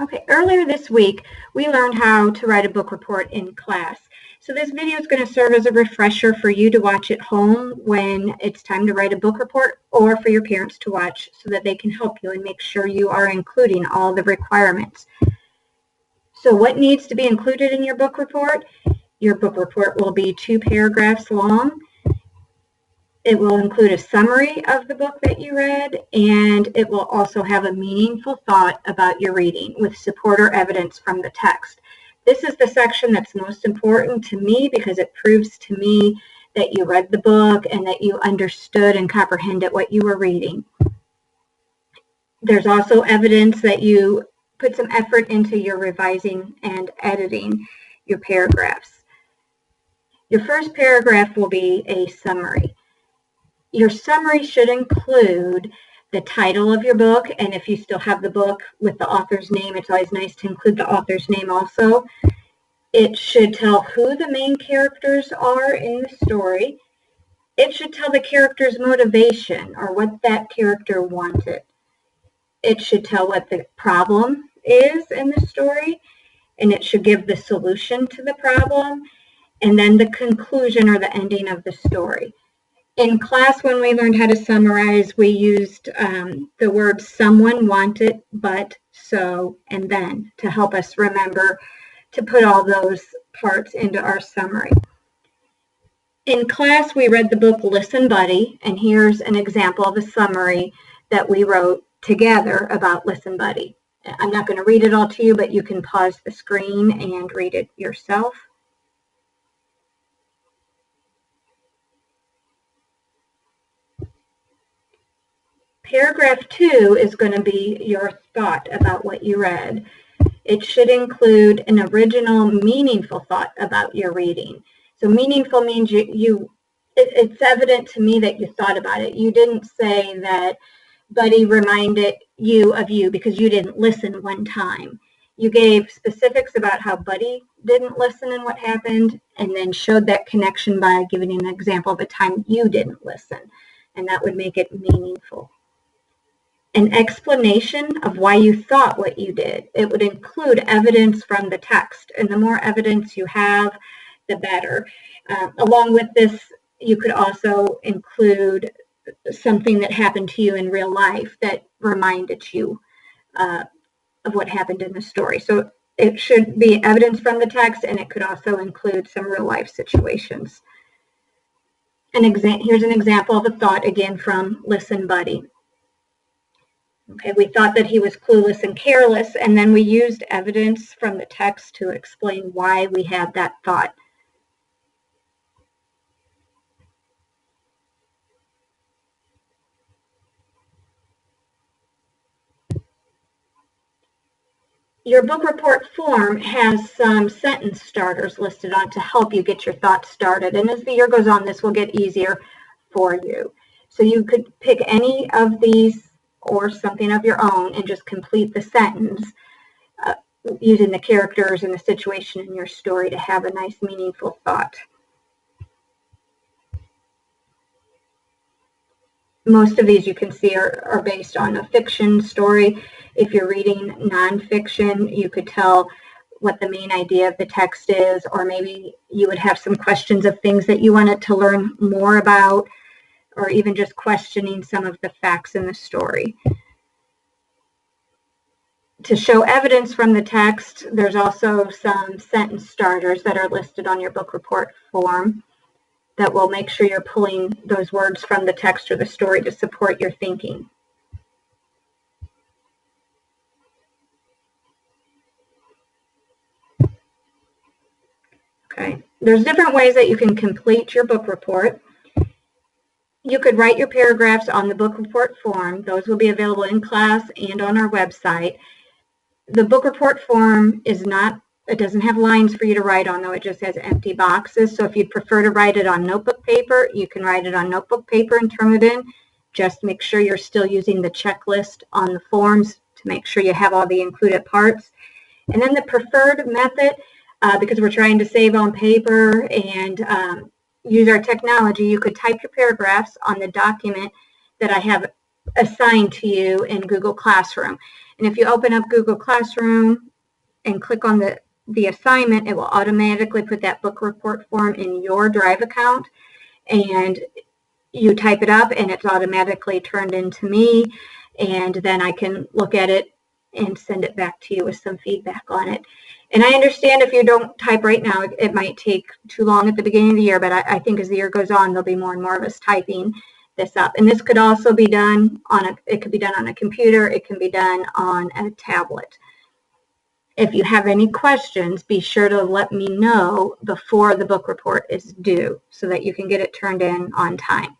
Okay, earlier this week, we learned how to write a book report in class. So this video is going to serve as a refresher for you to watch at home when it's time to write a book report, or for your parents to watch so that they can help you and make sure you are including all the requirements. So what needs to be included in your book report? Your book report will be 2 paragraphs long. It will include a summary of the book that you read, and it will also have a meaningful thought about your reading with support or evidence from the text. This is the section that's most important to me because it proves to me that you read the book and that you understood and comprehended what you were reading. There's also evidence that you put some effort into your revising and editing your paragraphs. Your first paragraph will be a summary. Your summary should include the title of your book, and if you still have the book with the author's name, it's always nice to include the author's name also. It should tell who the main characters are in the story. It should tell the character's motivation or what that character wanted. It should tell what the problem is in the story, and it should give the solution to the problem, and then the conclusion or the ending of the story. In class, when we learned how to summarize, we used the words someone, wanted, but, so, and then to help us remember to put all those parts into our summary. In class, we read the book Listen Buddy, and here's an example of a summary that we wrote together about Listen Buddy. I'm not going to read it all to you, but you can pause the screen and read it yourself. Paragraph 2 is going to be your thought about what you read. It should include an original, meaningful thought about your reading. So meaningful means it's evident to me that you thought about it. You didn't say that Buddy reminded you of you because you didn't listen one time. You gave specifics about how Buddy didn't listen and what happened, and then showed that connection by giving an example of a time you didn't listen, and that would make it meaningful. An explanation of why you thought what you did. It would include evidence from the text, and the more evidence you have, the better. Along with this, you could also include something that happened to you in real life that reminded you of what happened in the story. So it should be evidence from the text, and it could also include some real life situations. Here's an example of a thought, again, from Listen Buddy. Okay, we thought that he was clueless and careless, and then we used evidence from the text to explain why we had that thought. Your book report form has some sentence starters listed on to help you get your thoughts started, and as the year goes on, this will get easier for you. So you could pick any of these or something of your own and just complete the sentence using the characters and the situation in your story to have a nice, meaningful thought. Most of these you can see are based on a fiction story. If you're reading nonfiction, you could tell what the main idea of the text is, or maybe you would have some questions of things that you wanted to learn more about, or even just questioning some of the facts in the story. To show evidence from the text, there's also some sentence starters that are listed on your book report form that will make sure you're pulling those words from the text or the story to support your thinking. Okay, there's different ways that you can complete your book report. You could write your paragraphs on the book report form. Those will be available in class and on our website. The book report form it doesn't have lines for you to write on, though. It just has empty boxes. So if you'd prefer to write it on notebook paper, you can write it on notebook paper and turn it in. Just make sure you're still using the checklist on the forms to make sure you have all the included parts. And then the preferred method, because we're trying to save on paper and use our technology, you could type your paragraphs on the document that I have assigned to you in Google Classroom. And if you open up Google Classroom and click on the assignment, it will automatically put that book report form in your Drive account, and you type it up and it's automatically turned into me, and then I can look at it and send it back to you with some feedback on it. And I understand if you don't type right now, it might take too long at the beginning of the year, but I think as the year goes on, there'll be more and more of us typing this up. And this could also be done it could be done on a computer, it can be done on a tablet. If you have any questions, be sure to let me know before the book report is due so that you can get it turned in on time.